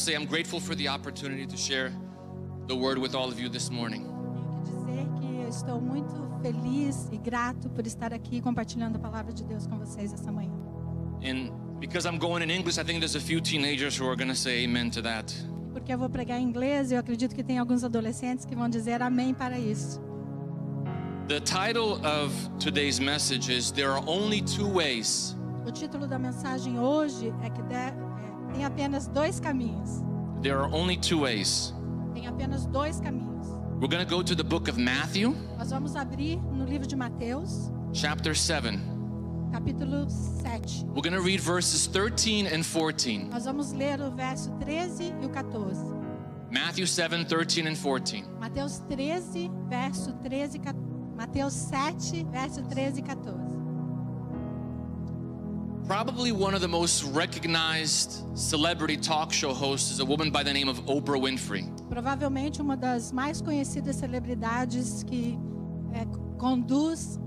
Say I'm grateful for the opportunity to share the word with all of you this morning. Tenho que dizer que eu estou muito feliz e grato por estar aqui compartilhando a palavra de Deus com vocês essa manhã. And because I'm going in English, I think there's a few teenagers who are going to say amen to that. Porque eu vou pregar em inglês e eu acredito que tem alguns adolescentes que vão dizer amém para isso. The title of today's message is There Are Only Two Ways. O título da mensagem hoje é que tem apenas dois caminhos. There are only two ways. Tem apenas dois caminhos. We're going to go to the book of Matthew, Nós vamos abrir no livro de Mateus, chapter 7. capítulo 7. We're going to read verses 13 and 14. Nós vamos ler o verso 13 e o 14. Matthew 7, 13 and 14. Mateus 13, verso 13 e 14. Mateus 7, verso 13 e 14. Probably one of the most recognized celebrity talk show hosts is a woman by the name of Oprah Winfrey. Provavelmente uma das mais conhecidas celebridades que conduz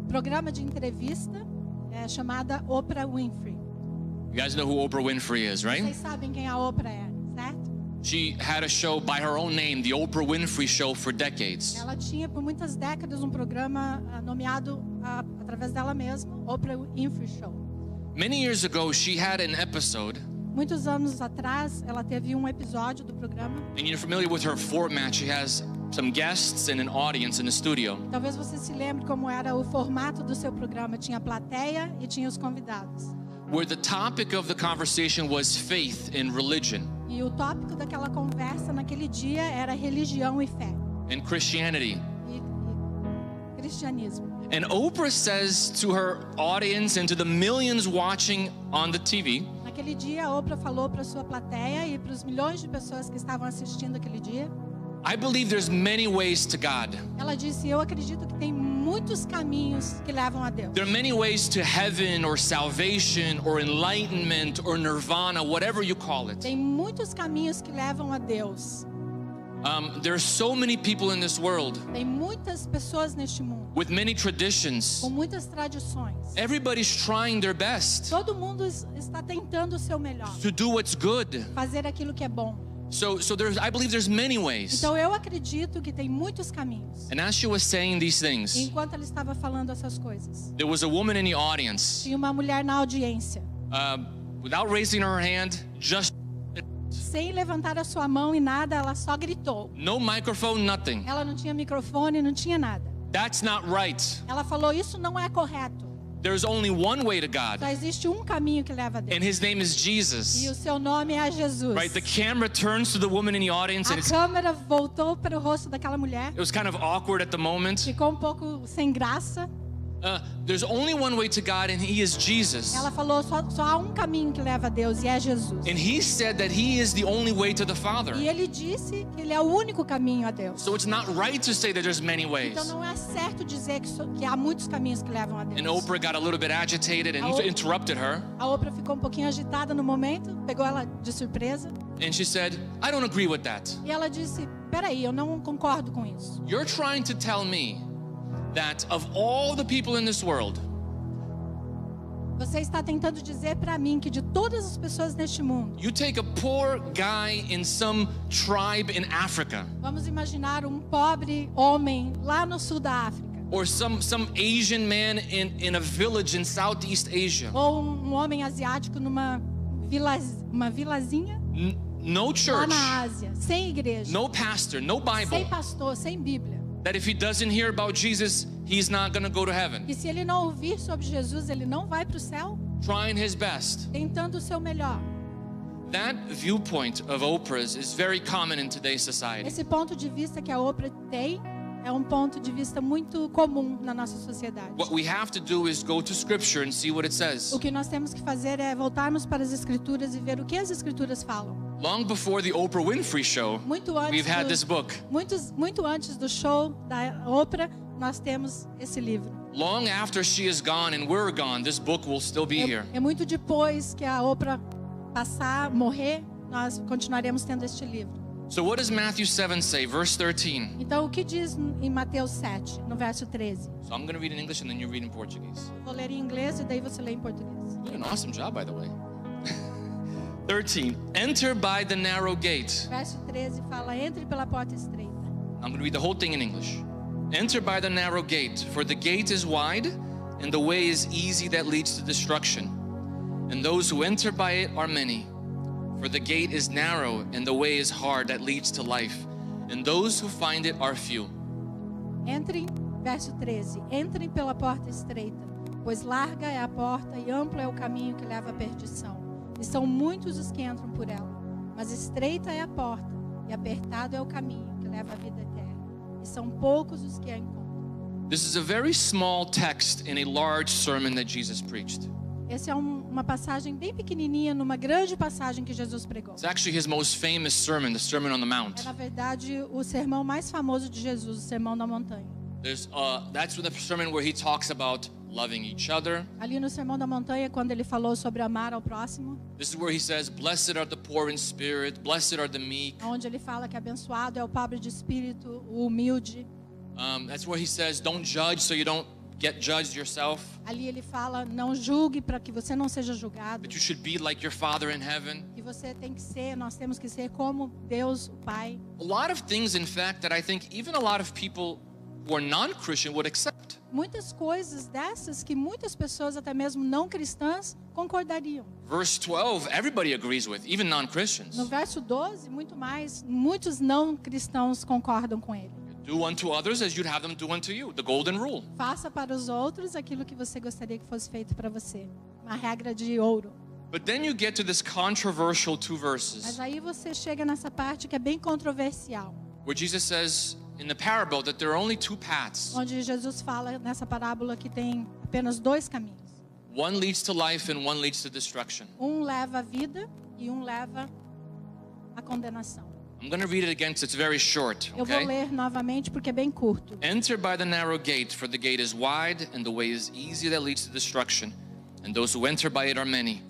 programa de entrevista chamada Oprah Winfrey. You guys know who Oprah Winfrey is, right? Vocês sabem quem a Oprah é, certo? She had a show by her own name, the Oprah Winfrey Show, for decades. Ela tinha por muitas décadas um programa nomeado através dela mesma, Oprah Winfrey Show. Many years ago, she had an episode, Muitos anos atrás, ela teve um episódio do programa. and you're familiar with her format. She has some guests and an audience in the studio. Talvez você se lembre como era o formato do seu programa. Tinha a plateia e tinha os convidados. Where the topic of the conversation was faith and religion E o tópico daquela conversa naquele dia era religião e fé. and Christianity. E cristianismo. And Oprah says to her audience and to the millions watching on the TV, Naquele dia, a Oprah falou para sua plateia e para os milhões de pessoas que estavam assistindo aquele dia. I believe there's many ways to God. Ela disse: eu acredito que tem muitos caminhos que levam a Deus. There are many ways to heaven or salvation or enlightenment or nirvana, whatever you call it. Tem muitos caminhos que levam a Deus. There are so many people in this world Tem muitas pessoas neste mundo with many traditions. com muitas tradições. Everybody's trying their best Todo mundo está tentando o seu melhor, to do what's good. fazer aquilo que é bom. I believe there's many ways. Então eu acredito que tem muitos caminhos. And as she was saying these E things, enquanto ela estava falando essas coisas, there was a woman in the audience, tinha uma mulher na audiência, without raising her hand, just sem levantar a sua mão e nada, ela só gritou. no microphone, nothing. Ela não tinha microfone, não tinha nada. That's not right. Ela falou: isso não é correto. There's only one way to Só God, existe um caminho que leva a Deus. and his name is E Jesus. o seu nome é Jesus. Right? The camera turns to the woman in the audience, and A câmera voltou para o rosto daquela mulher. it was kind of awkward at the moment. Ficou um pouco sem graça. There's only one way to God, and he is Jesus. Ela falou: só há um caminho que leva a Deus, e é Jesus. And he said that he is the only way to the Father. E ele disse que ele é o único caminho a Deus. So it's not right to say that there's many ways. Então não é certo dizer que há muitos caminhos que levam a And Deus. Oprah got a little bit agitated and interrupted her. A Oprah ficou um pouquinho agitada no momento, pegou ela de surpresa. And she said, I don't agree with that. E ela disse: peraí, eu não concordo com isso. You're trying to tell me that of all the people in this world, Você está tentando dizer para mim que de todas as pessoas neste mundo, you take a poor guy in some tribe in Africa, vamos imaginar um pobre homem lá no sul da África, or some Asian man in a village in Southeast Asia. ou um homem asiático numa vilazinha No lá church, na Ásia, sem igreja, no pastor, no sem Bible, pastor, sem Bíblia. that if he doesn't hear about Jesus, he's not going to go to heaven. E se ele não ouvir sobre Jesus, ele não vai para o céu, Trying his best. tentando o seu melhor. That viewpoint of Oprah's is very common in today's society. Esse ponto de vista que a Oprah tem é um ponto de vista muito comum na nossa sociedade. What we have to do is go to Scripture and see what it says. O que nós temos que fazer é voltarmos para as Escrituras e ver o que as Escrituras falam. Long before the Oprah Winfrey Show, Muito antes, we've had this book. muito antes do show da Oprah, nós temos esse livro. Long after she is gone and we're gone, this book will still be here. É muito depois que a Oprah morrer, nós continuaremos tendo este livro. So what does Matthew 7 say? Verse 13. Então, o que diz em Mateus 7, no verso 13? So I'm going to read in English and then you read in Portuguese. Vou ler em inglês e daí você lê em português. You did an awesome job, by the way. 13. Enter by the narrow gate. Verso 13 fala: entre pela porta estreita. I'm going to read the whole thing in English. Enter by the narrow gate, for the gate is wide, and the way is easy that leads to destruction. And those who enter by it are many. For the gate is narrow, and the way is hard that leads to life. And those who find it are few. Entrem, verso 13, entrem pela porta estreita, pois larga é a porta e amplo é o caminho que leva à perdição. E são muitos os que entram por ela. Mas estreita é a porta e apertado é o caminho que leva à vida eterna. E são poucos os que a encontram. This is a very small text in a large sermon that Jesus preached. Essa é uma passagem bem pequenininha numa grande passagem que Jesus pregou. It's actually his most famous sermon, the Sermon on the Mount. É, na verdade, o sermão mais famoso de Jesus, o Sermão da Montanha. That's the sermon where he talks about loving each other. Ali no Sermão da Montanha, quando ele falou sobre amar ao próximo, This is where he says, "Blessed are the poor in spirit, blessed are the meek." onde ele fala que abençoado é o pobre de espírito, o humilde. That's where he says, "Don't judge so you don't get judged yourself." Ali ele fala: não julgue para que você não seja julgado. That you should be like your Father in heaven. Que você tem que ser, nós temos que ser como Deus, o Pai. A lot of things, in fact, that I think even a lot of people who are non-Christian would accept. Muitas coisas dessas que muitas pessoas, até mesmo não cristãs, concordariam. Verse 12, everybody agrees with, even non-Christians. No verso 12, muito mais, muitos não cristãos concordam com ele. Do unto others as you'd have them do unto you, the golden rule. Faça para os outros aquilo que você gostaria que fosse feito para você. Uma regra de ouro. But then you get to this controversial two verses Mas aí você chega nessa parte que é bem controversial. where Jesus says in the parable that there are only two paths. Onde Jesus fala nessa parábola que tem apenas dois caminhos. One leads to life and one leads to destruction. Um leva à vida e um leva à condenação. I'm going to read it again because it's very short, Eu vou okay? ler novamente porque é bem curto. Enter by the narrow gate, for the gate is wide and the way is easy that leads to destruction. And those who enter by it are many.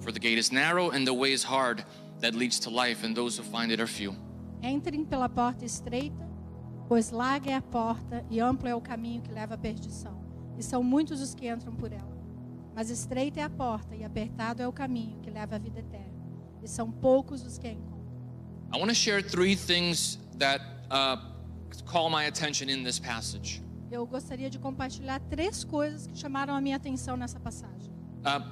For the gate is narrow and the way is hard that leads to life, and those who find it are few. Entrem pela porta estreita, pois larga é a porta e amplo é o caminho que leva à perdição. E são muitos os que entram por ela. Mas estreita é a porta e apertado é o caminho que leva à vida eterna. E são poucos os que a encontram. I want to share three things that call my attention in this passage. Eu gostaria de compartilhar três coisas que chamaram a minha atenção nessa passagem.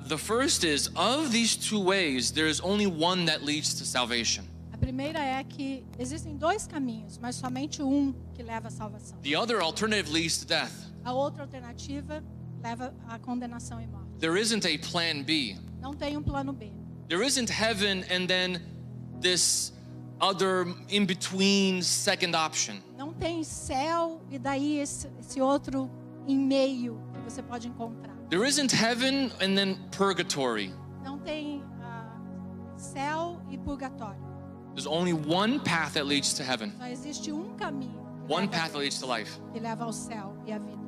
The first is, of these two ways, there is only one that leads to salvation. A primeira é que existem dois caminhos, mas somente um que leva à salvação. The other alternative leads to death. A outra alternativa leva à condenação e morte. There isn't a plan B. Não tem um plano B. There isn't heaven and then this other in-between second option. Não tem céu e daí esse outro em meio que você pode encontrar. There isn't heaven and then purgatory. Não tem céu e purgatório. There's only one path that leads to heaven. Só existe um caminho One path that leads to life. que leva ao céu e à vida.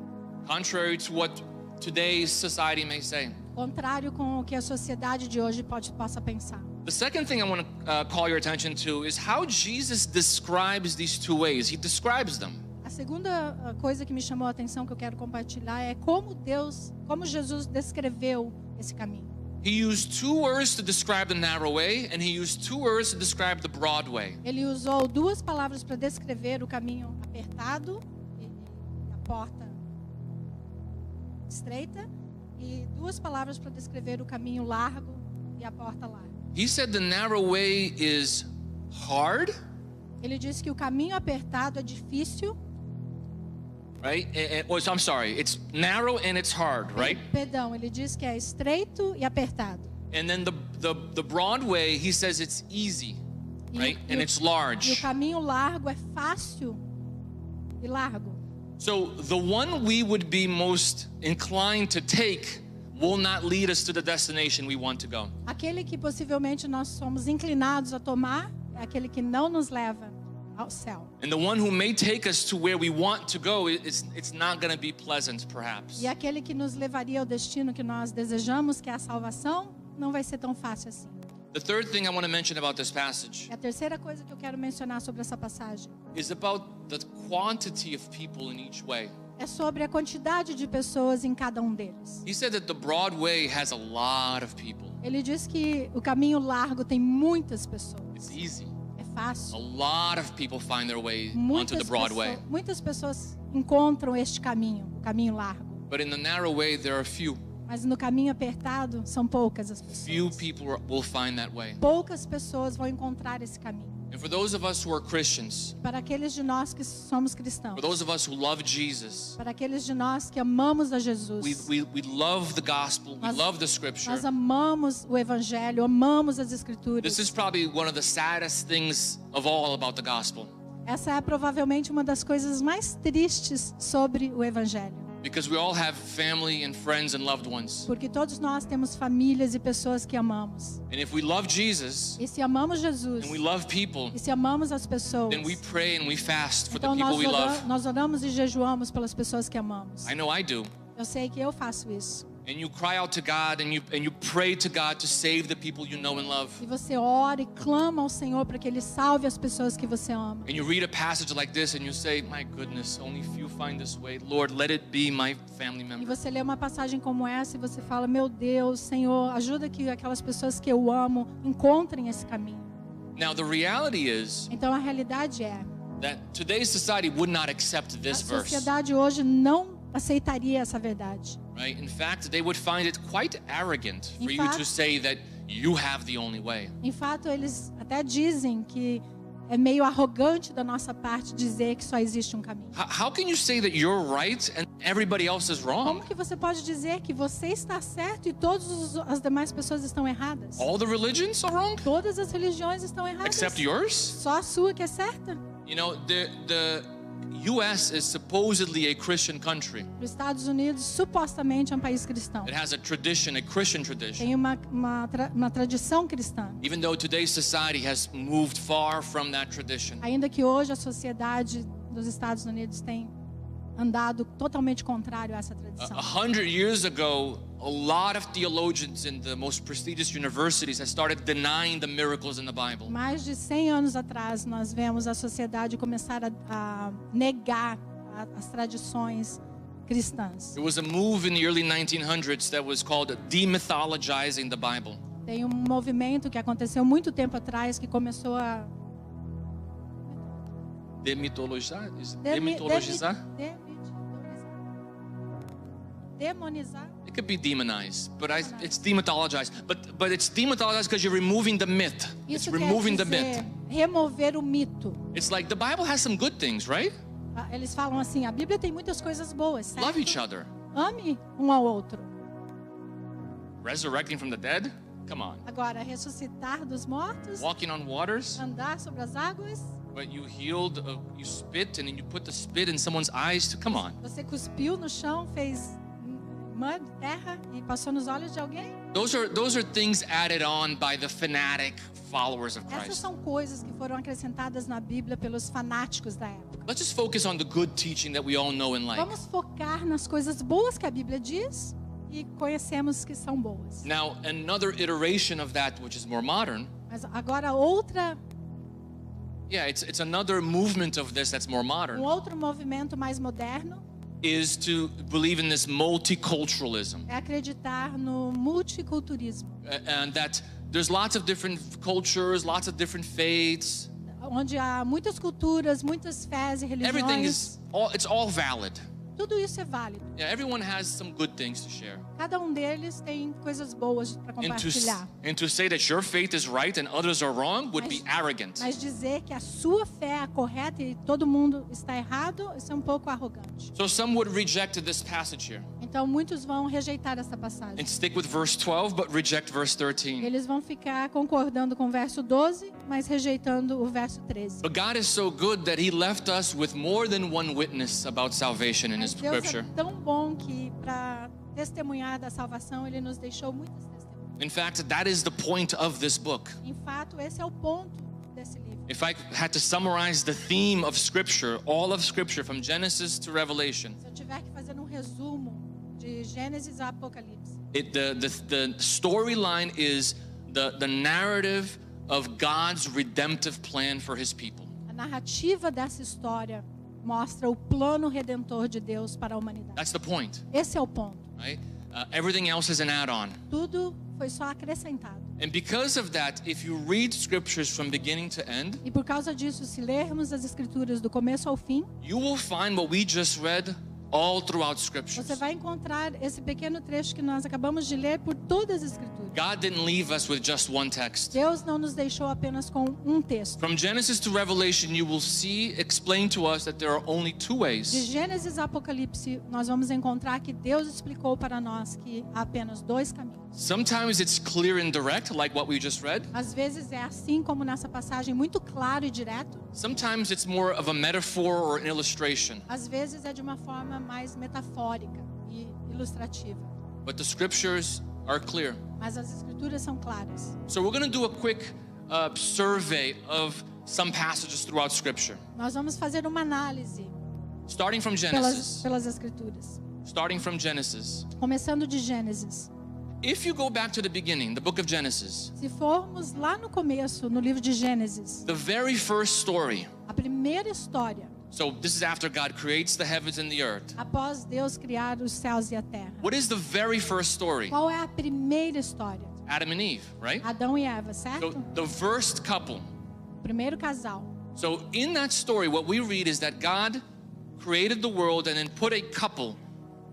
Contrary to what today's society may say. Contrário com o que a sociedade de hoje possa pensar. The second thing I want to call your attention to is how Jesus describes these two ways. He describes them. A segunda coisa que me chamou a atenção que eu quero compartilhar é como Jesus descreveu esse caminho. He used two words to describe the narrow way, and he used two words to describe the broad way. Ele usou duas palavras para descrever o caminho apertado e a porta estreita, e duas palavras para descrever o caminho largo e a porta larga. He said the narrow way is hard, Ele disse que o caminho apertado é difícil. right? I'm sorry, it's narrow and it's hard, right? Perdão, ele diz que é estreito e apertado. And then the broad way, he says it's easy, right? E And it's E o large. caminho largo é fácil e largo. So the one we would be most inclined to take will not lead us to the destination we want to go. Aquele que possivelmente nós somos inclinados a tomar é aquele que não nos leva ao céu. And the one who may take us to where we want to go, it's not going to be pleasant, perhaps. E aquele que nos levaria ao destino que nós desejamos, que é a salvação, não vai ser tão fácil assim. The third thing I want to mention about this passage E a terceira coisa que eu quero mencionar sobre essa passagem is about the quantity of people in each way. é sobre a quantidade de pessoas em cada um deles. He said that the broad way has a lot of people. Ele diz que o caminho largo tem muitas pessoas. It's easy. É A fácil. lot of people find their way onto the Broadway. Muitas pessoas encontram este caminho, o caminho largo. But in the narrow way, there are few. Mas no caminho apertado, são poucas as Few pessoas. people will find that way. Poucas pessoas vão encontrar esse caminho. And for those of us who are Christians, Para aqueles de nós que somos cristãos, for those of us who love Jesus, para aqueles de nós que amamos a Jesus, we love the gospel, we Nós- love the scripture. nós amamos o Evangelho, amamos as Escrituras. This is probably one of the saddest things of all about the gospel, Essa é provavelmente uma das coisas mais tristes sobre o Evangelho. because we all have family and friends and loved ones. Porque todos nós temos famílias e pessoas que amamos. And if we love Jesus E se amamos Jesus, and we love people, e se amamos as pessoas, then we pray and we fast for the então people we love. nós oramos e jejuamos pelas pessoas que amamos. I know I do. Eu sei que eu faço isso. And you cry out to God and you pray to God to save the people you know and love. E você ora e clama ao Senhor para que Ele salve as pessoas que você ama. And you read a passage like this and you say, my goodness, only few find this way. Lord, let it be my family E member. você lê uma passagem como essa e você fala: meu Deus, Senhor, ajuda que aquelas pessoas que eu amo encontrem esse caminho. Now, the reality is Então a realidade é, that today's society would not accept a this verse, sociedade hoje não aceitaria essa verdade. right? In fact, they would find it quite arrogant for In you to fact- say that you have the only way. Em fato, eles até dizem que é meio arrogante da nossa parte dizer que só existe um caminho. How can you say that you're right and everybody else is Como wrong? que você pode dizer que você está certo e todas as demais pessoas estão erradas? All the religions are wrong Todas as religiões estão erradas. except yours? Só a sua que é certa. You know, the US is supposedly a Christian country. Os Estados Unidos supostamente é um país cristão. It has a tradition, a Christian tradition. Tem uma tradição cristã. Even though today's society has moved far from that tradition. Ainda que hoje a sociedade dos Estados Unidos tem andado totalmente contrário a essa tradição. 100 years ago, a lot of theologians in the most prestigious universities have started denying the miracles in the Bible. Mais de 100 anos atrás, nós vemos a sociedade começar a negar as tradições cristãs. There was a move in the early 1900s that was called demythologizing the Bible. Tem um movimento que aconteceu muito tempo atrás que começou a Demitologizar? demi- Demitologizar? demonizar. It could be demonized, but it's demythologized. But it's demythologized because you're removing the myth. It's Isso removing quer the myth. dizer remover o mito. It's like the Bible has some good things, right? Eles falam assim: a Bíblia tem muitas coisas boas, certo? Love each other. Ame um ao outro. Resurrecting from the dead? Come on. Agora, ressuscitar dos mortos, Walking on waters? andar sobre as águas. But you healed, you spit, and then you put the spit in someone's eyes. Come on. Você cuspiu no chão, fez mud, terra e passou nos olhos de alguém. Those are things added on by the fanatic followers of Essas Christ. são coisas que foram acrescentadas na Bíblia pelos fanáticos da época. Let's just focus on the good teaching that we all know and like. Vamos focar nas coisas boas que a Bíblia diz e conhecemos que são boas. Now, another iteration of that, which is more modern, Mas agora outra, it's another movement of this that's more modern, outro movimento mais moderno is to believe in this multiculturalism. é acreditar no multiculturismo, And that there's lots of different cultures, lots of different faiths. onde há muitas culturas, muitas fés e Everything religiões. it's all valid. Tudo isso é válido. Yeah, everyone has some good things to share. Cada um deles tem coisas boas para compartilhar. And to say that your faith is right and others are wrong would be Mas- arrogant. Mas dizer que a sua fé é a correta e todo mundo está errado, isso é um pouco arrogante. So some would reject this passage here Então muitos vão rejeitar essa passagem. and stick with verse 12 but reject verse 13. Eles vão ficar concordando com o verso 12, mas rejeitando o verso 13. But God is so good that he left us with more than one witness about salvation in his Mas Deus scripture. é tão bom que para testemunhar da salvação, Ele nos deixou muitas testemunhas. In fact, that is the point of this book. Em fato, esse é o ponto desse livro. If I had to summarize the theme of scripture, all of scripture from Genesis to Revelation, Se eu tiver que fazer um resumo de Gênesis a Apocalipse, the storyline is the narrative of God's redemptive plan for his people. a narrativa dessa história mostra o plano redentor de Deus para a humanidade. That's the point, Esse é o ponto. right? Everything else is an add-on. Tudo foi só acrescentado. And because of that, if you read scriptures from beginning to end, E por causa disso, se lermos as escrituras do começo ao fim, you will find what we just read all throughout scriptures. você vai encontrar esse pequeno trecho que nós acabamos de ler por todas as escrituras. God didn't leave us with just one text. Deus não nos deixou apenas com um texto. From Genesis to Revelation, you will see explained to us that there are only two De ways. Gênesis a Apocalipse, nós vamos encontrar que Deus explicou para nós que há apenas dois caminhos. Sometimes it's clear and direct, like what we just read. Às vezes é assim como nessa passagem, muito claro e direto. Sometimes it's more of a metaphor or an illustration. Às vezes é de uma forma mais metafórica e ilustrativa. But the scriptures are clear. Mas as escrituras são claras. So we're going to do a quick survey of some passages throughout scripture. Nós vamos fazer uma análise Starting from Genesis. pelas escrituras. Starting from Genesis. Começando de Gênesis. If you go back to the beginning, the book of Genesis, Se formos lá no começo, no livro de Gênesis, the very first story. a primeira história, So this is after God creates the heavens and the earth. após Deus criar os céus e a terra. What is the very first story? Qual é a primeira história? Adam and Eve, right? Adão e Eva, So certo? the first couple. O primeiro casal. So in that story, what we read is that God created the world and then put a couple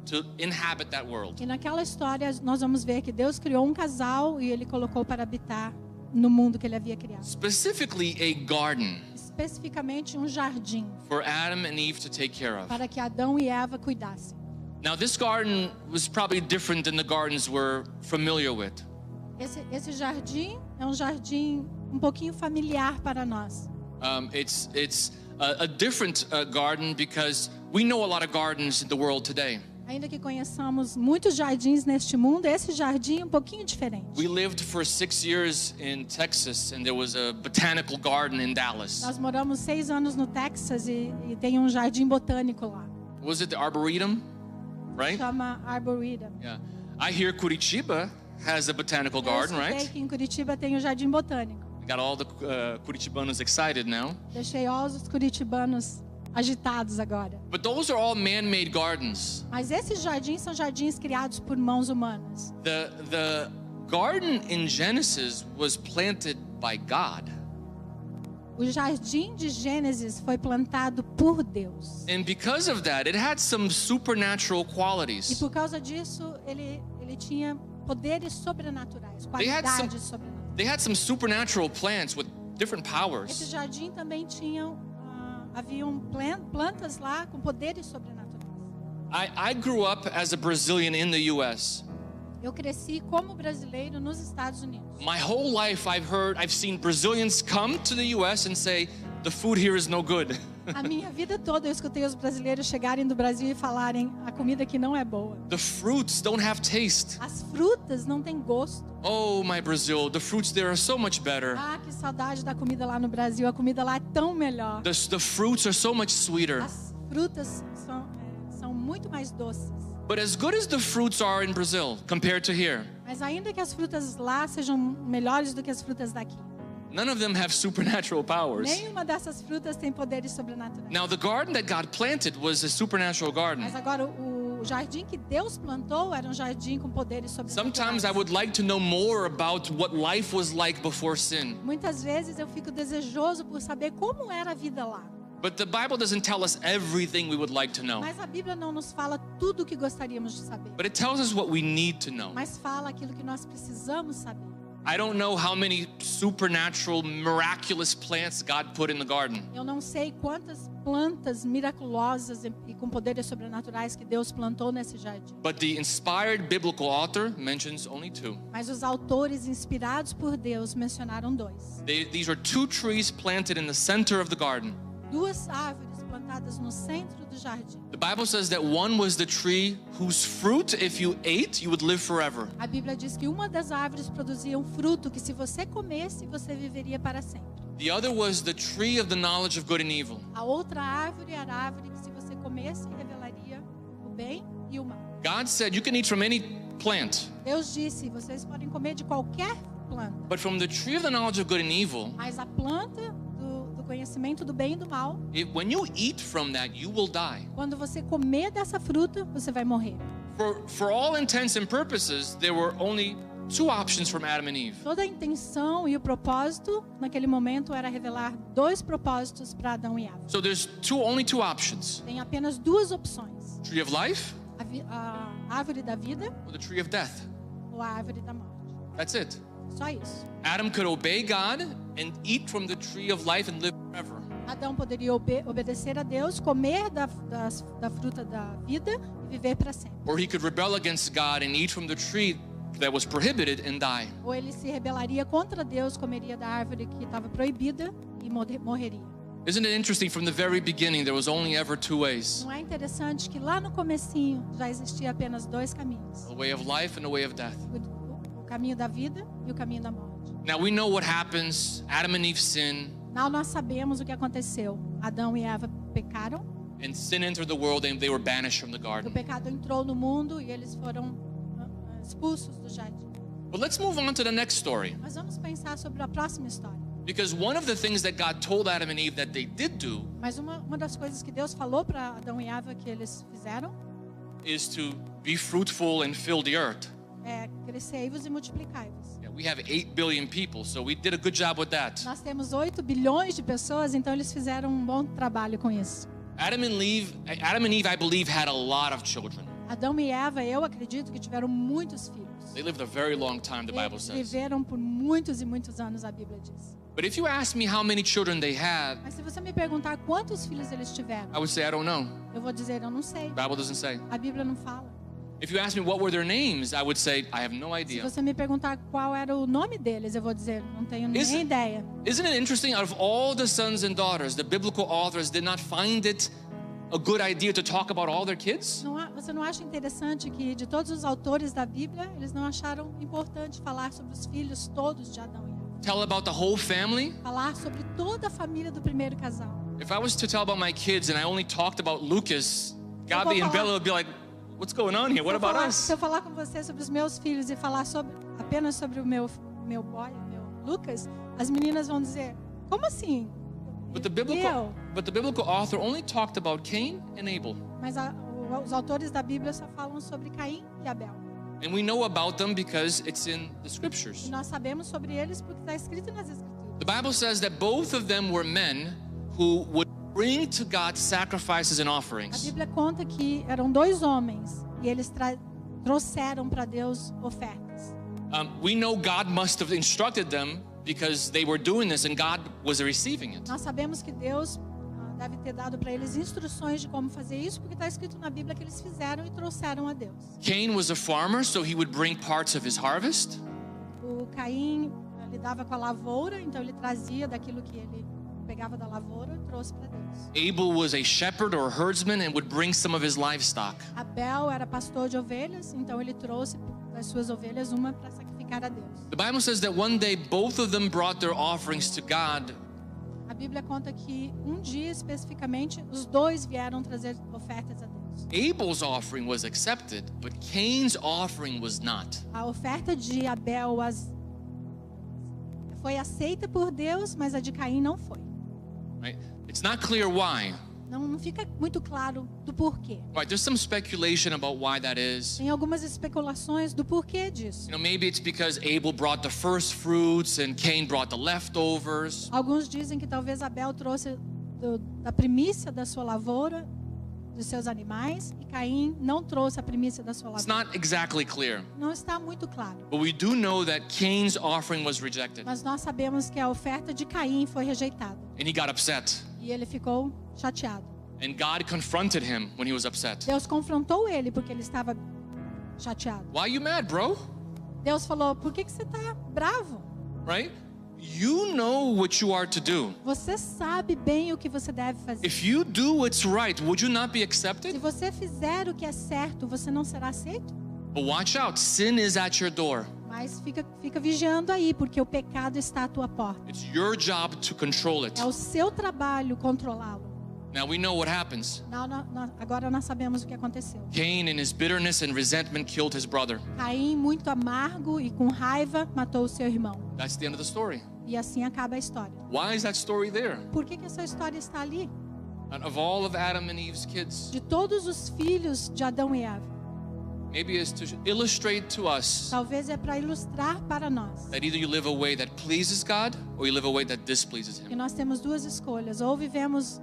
to inhabit that world. E naquela história nós vamos ver que Deus criou um casal e ele colocou para habitar no mundo que ele havia criado. Specifically a garden Especificamente um jardim for Adam and Eve to take care of. para que Adão e Eva cuidassem. Now this garden was probably different than the gardens we're familiar with. Esse jardim é um jardim um pouquinho familiar para nós. It's a different garden because we know a lot of gardens in the world today. Ainda que conheçamos muitos jardins neste mundo, esse jardim é um pouquinho diferente. We lived for 6 years in Texas and there was a botanical garden in Dallas. Nós moramos 6 anos no Texas e tem um jardim botânico lá. Was it the Arboretum? Right? Chama Arboretum. Yeah. I hear Curitiba has a botanical garden, Eu escutei right? que em Curitiba tem o jardim botânico. Got all the Curitibanos excited now. Deixei all os curitibanos agitados agora. But those are all man-made gardens. Mas esses jardins são jardins criados por mãos humanas. The garden in Genesis was planted by God. O jardim de Gênesis foi plantado por Deus. And because of that, it had some supernatural E qualities. por causa disso, ele tinha poderes sobrenaturais, They had some- qualidades sobrenaturais. They had some supernatural plants with different Esse powers. jardim também haviam plantas lá com poderes sobrenaturais. I grew up as a Brazilian in the US. Eu cresci como brasileiro nos Estados Unidos. My whole life I've seen Brazilians come to the US and say, the food here is no good. A minha vida toda eu escutei os brasileiros chegarem do Brasil e falarem a comida aqui não é boa. The fruits don't have taste. As frutas não têm gosto. Oh, my Brazil, the fruits there are so much better. Ah, que saudade da comida lá no Brasil. A comida lá é tão melhor. The fruits are so much sweeter. As frutas são muito mais doces. But as good as the fruits are in Brazil compared to here, Mas ainda que as frutas lá sejam melhores do que as frutas daqui, none of them have supernatural powers. nenhuma dessas frutas tem poderes sobrenaturais. Now, the garden that God planted was a supernatural garden. Mas agora o jardim que Deus plantou era um jardim com poderes sobrenaturais. Sometimes I would like to know more about what life was like before sin. Muitas vezes eu fico desejoso por saber como era a vida lá. But the Bible doesn't tell us everything we would like to know. Mas a Bíblia não nos fala tudo o que gostaríamos de saber. But it tells us what we need to know. Mas fala aquilo que nós precisamos saber. I don't know how many supernatural, miraculous plants God put in the garden. Eu não sei quantas plantas miraculosas e com poderes sobrenaturais que Deus plantou nesse jardim. But the inspired biblical author mentions only 2. Mas os autores inspirados por Deus mencionaram 2. These are 2 trees planted in the center of the garden. 2 árvores plantadas no centro do jardim. The Bible says that one was the tree whose fruit, if you ate, you would live forever. A Bíblia diz que uma das árvores produzia um fruto que se você comesse, você viveria para sempre. The other was the tree of the knowledge of good and evil. A outra árvore era a árvore que se você comesse, revelaria o bem e o mal. God said you can eat from any plant, Deus disse, vocês podem comer de qualquer planta, but from the tree of the knowledge of good and evil, mas a planta do conhecimento do bem e do mal, when you eat from that, you will die. quando você comer dessa fruta, você vai morrer. For all intents and purposes, there were only two options from Adam and Eve. Toda a intenção e o propósito naquele momento era revelar dois propósitos para Adão e Eva. So there's only two options. Tem apenas duas opções: Tree of life a árvore da vida or the tree of death. ou a árvore da morte. That's it. Só isso. Adam could obey God and eat from the tree of life and live forever. Adão poderia obedecer a Deus, comer da fruta da vida e viver para sempre. Or he could rebel against God and eat from the tree that was prohibited and die. Ou ele se rebelaria contra Deus, comeria da árvore que estava proibida e morreria. Isn't it interesting, from the very beginning there was only ever two ways? Não é interessante que lá no comecinho já existia apenas dois caminhos: The way of life and the way of death. o caminho da vida e o caminho da morte. Now we know what happens. Adam and Eve sin, Nós sabemos o que aconteceu. Adão e Eva pecaram, and sin entered the world and they were banished from the o garden. pecado entrou no mundo e eles foram expulsos do jardim. But let's move on to the next story. Mas vamos pensar sobre a próxima história. Because one of the things that God told Adam and Eve that they did do Mas uma das coisas que Deus falou para Adão e Eva que eles fizeram is to be fruitful and fill the earth. é crescei-vos e multiplicai-vos. Yeah, we have 8 billion people, so we did a good job with that. Nós temos 8 bilhões de pessoas, então eles fizeram um bom trabalho com isso. Adam and Eve, I believe, had a lot of children. Adão e Eva, eu acredito que tiveram muitos filhos. They lived a very long time, the Bible Eles says. viveram por muitos e muitos anos, a Bíblia diz. But if you ask me how many children they had, Mas se você me perguntar quantos filhos eles tiveram, I would say I don't know. eu vou dizer, eu não sei. The Bible doesn't say. A Bíblia não fala. If you ask me what were their names, I would say I have no Se idea. você me perguntar qual era o nome deles, eu vou dizer, não tenho nem ideia. Isn't it interesting? Out of all the sons and daughters, the biblical authors did not find it a good idea to talk about all their kids? Você não acha interessante que de todos os autores da Bíblia, eles não acharam importante falar sobre os filhos todos de Adão e Eva? Tell about the whole family? Falar sobre toda a família do primeiro casal. If I was to tell about my kids and I only talked about Lucas, Gabi and Bella would be like, what's going on here? What about us? Se eu falar com você sobre os meus filhos e falar apenas sobre o meu boy, o meu Lucas, as meninas vão dizer, como assim? But the biblical author only talked about Cain and Abel. Mas os autores da Bíblia só falam sobre Caim e Abel. And we know about them because it's in the E scriptures. nós sabemos sobre eles porque está escrito nas Escrituras. The Bible says that both of them were men who would bring to God sacrifices and A offerings. Bíblia conta que eram dois homens e eles trouxeram para Deus ofertas. We know God must have instructed them because they were doing this and God was receiving it. Nós sabemos que Deus deve ter dado para eles instruções de como fazer isso, porque está escrito na Bíblia que eles fizeram e trouxeram a Deus. Cain was a farmer, so he would bring parts of his harvest. O Caim lidava com a lavoura, então ele trazia daquilo que ele pegava da lavoura e trouxe para Deus. Abel was a shepherd or herdsman and would bring some of his livestock. Abel era pastor de ovelhas, então ele trouxe das suas ovelhas uma para sacrificar a Deus. The Bible says that one day both of them brought their offerings to God. A Bíblia conta que um dia especificamente os dois vieram trazer ofertas a Deus. Abel's offering was accepted, but Cain's offering was not. A oferta de Abel foi aceita por Deus, mas a de Caim não foi. Right? It's not clear why. Não fica muito claro do porquê. Right? There's some speculation about why that is. Tem algumas especulações do porquê disso. Maybe it's because Abel brought the first fruits and Cain brought the leftovers. Alguns dizem que talvez Abel trouxe da primícia da sua lavoura, dos seus animais, e Caim não trouxe a primícia da sua It's lavoura. not exactly clear. Não está muito claro. But we do know that Cain's offering was rejected. Mas nós sabemos que a oferta de Caim foi rejeitada. And he got upset. E ele ficou chateado. And God confronted him when he was upset. Deus confrontou ele porque ele estava chateado. Why are you mad, bro? Deus falou, por que você está bravo? Right? You know what you are to do. Você sabe bem o que você deve fazer. If you do what's right, would you not be Se accepted? você fizer o que é certo, você não será aceito? But watch out, sin is at your door. Mas fica vigiando aí, porque o pecado está à tua porta. It's your job to control it. É o seu trabalho controlá-lo. Now we know what happens. Agora nós sabemos o que aconteceu. Cain, in his bitterness and resentment, killed his brother. Caim, muito amargo e com raiva, matou o seu irmão. That's the end of the story. E assim acaba a história. Why is that story there? Por que essa história está ali? Out of all of Adam and Eve's kids, De todos os filhos de Adão e Eva, maybe is to illustrate to us talvez é para ilustrar para nós that either you live a way that pleases God or you live a way that displeases que Him. nós temos duas escolhas: ou vivemos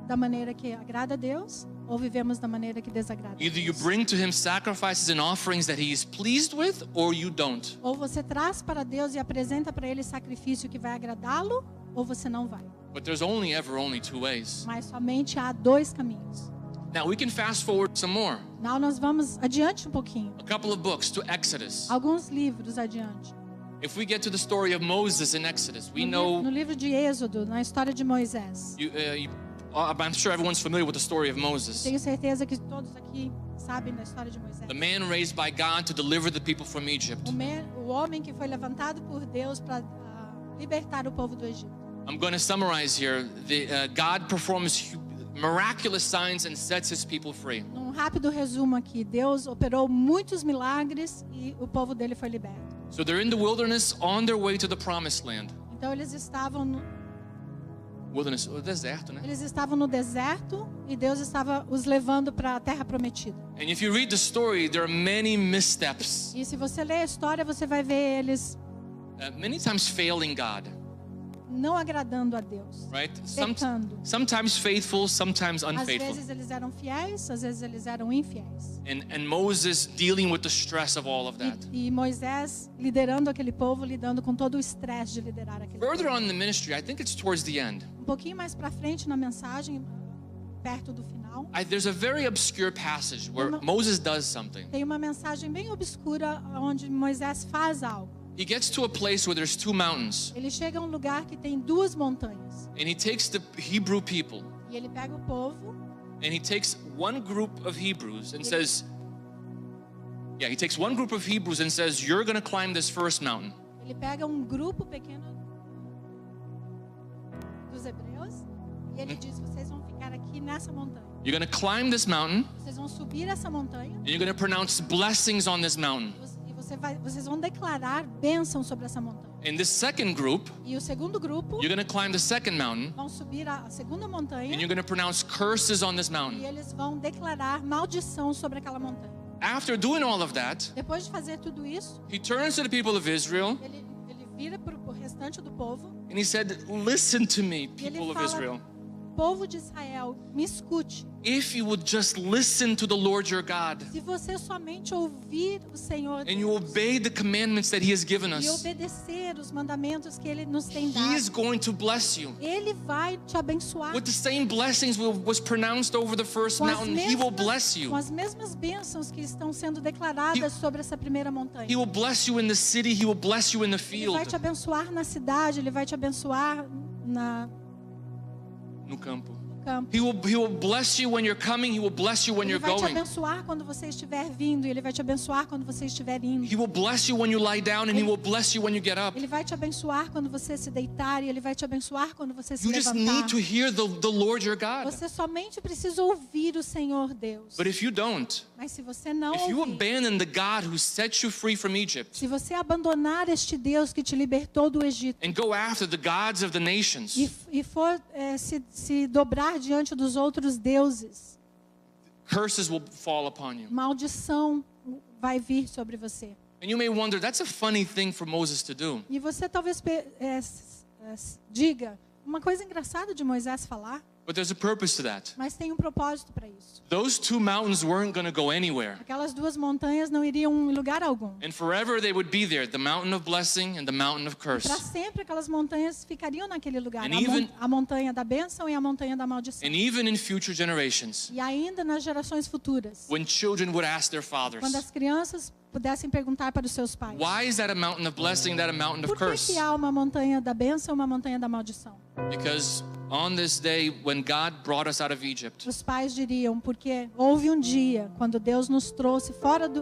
da maneira que agrada a Deus, ou vivemos da maneira que desagrada a Either you Deus. bring to Him sacrifices and offerings that He is pleased with, or you don't. Ou você traz para Deus e apresenta para Ele sacrifício que vai agradá-lo, ou você não vai. But there's only two ways. Mas somente há dois caminhos. Now we can fast forward some more. Now nós vamos adiante um pouquinho. A couple of books to Exodus. Alguns livros adiante. If we get to the story of Moses in Exodus, we No know, livro de Êxodo, na história de Moisés. I'm sure everyone's familiar with the story of Moses. Tenho certeza que todos aqui sabem da história de Moisés. The man raised by God to deliver the people from Egypt. O homem que foi levantado por Deus para libertar o povo do Egito. I'm going to summarize here. God performs miraculous signs and sets His people free. Num rápido resumo aqui, Deus operou muitos milagres e o povo dele foi liberto. So they're in the wilderness on their way to the promised land. Então eles estavam Wilderness, o deserto, né? no deserto e Deus estava os levando para a terra prometida. And if you read the story, there are many missteps. E se você ler a história, você vai ver eles Many times failing God, não agradando a Deus, right? pecando. Sometimes faithful, sometimes Às unfaithful. vezes eles eram fiéis, às vezes eles eram infiéis. And Moses dealing with the stress of all of that. E Moisés liderando aquele povo, lidando com todo o estresse de liderar aquele Further povo. on in the ministry, I think it's towards the end. Um pouquinho mais para frente na mensagem, perto do final, There's a very obscure passage where Moses does something. tem uma mensagem bem obscura onde Moisés faz algo. He gets to a place where there's two mountains, Ele chega a um lugar que tem duas montanhas. and he takes the Hebrew people, E ele pega o povo, and he takes one group of Hebrews and says, he takes one group of Hebrews and says, you're going to climb this first mountain. ele pega um grupo pequeno dos hebreus e ele diz: vocês vão ficar aqui nessa montanha. You're going to climb this mountain, Vocês vão subir essa montanha and you're going to pronounce blessings on this mountain. e vocês vão declarar bênção sobre essa montanha. In this second group, E o segundo grupo you're going to climb the second mountain, vão subir a segunda montanha and you're going to pronounce curses on this e mountain. eles vão declarar maldição sobre aquela montanha. After doing all of that, Depois de fazer tudo isso, he turns to the people of Israel, ele vira para o restante do povo and he said, listen to me, e ele people of fala: Israel. povo de Israel, me escute. If you would just listen to the Lord your God, Se você somente ouvir o Senhor and you Deus obey the commandments that He has given e us, obedecer os mandamentos que Ele nos tem He is dado, going to bless you. Ele vai te abençoar. With the same blessings was pronounced over the first Com as mountain, He will bless you. com as mesmas bênçãos que estão sendo declaradas sobre essa primeira montanha. He will bless you in the city, He will bless you in the Ele vai field. te abençoar na cidade, Ele vai te abençoar No campo. no campo. He will bless you when you're coming, He will bless you when Ele you're vai te going. abençoar quando você estiver vindo, e Ele vai te abençoar quando você estiver indo. He will bless you when you lie down, and He will bless you when you get up. Ele vai te abençoar quando você se deitar, e Ele vai te abençoar quando você se You just need levantar. to hear the Lord your God. Você somente precisa ouvir o Senhor Deus. But if you don't, Mas se você não if you ouvir, abandon the God who set you free from Egypt se você abandonar este Deus que te libertou do Egito and go after the gods of the nations, e for se dobrar diante dos outros deuses, curses will fall upon you. maldição vai vir sobre você. And you may wonder, that's a funny thing for Moses to do. E você talvez diga, uma coisa engraçada de Moisés falar, But there's a purpose to that. mas tem um propósito para isso. Those two mountains weren't going to go anywhere. Aquelas duas montanhas não iriam em lugar algum. And forever they would be there, the mountain of blessing and the mountain of Para curse. sempre aquelas montanhas ficariam naquele lugar. And even- A montanha da bênção e a montanha da maldição. And even in future generations, E ainda nas gerações futuras, when children would ask their quando fathers, as crianças pudessem perguntar para os seus pais: why is that a mountain of blessing, that a mountain of por que curse? há uma montanha da bênção e uma montanha da maldição? Because on this day, when God brought us out of Egypt, Os pais diriam: porque houve um dia quando Deus nos trouxe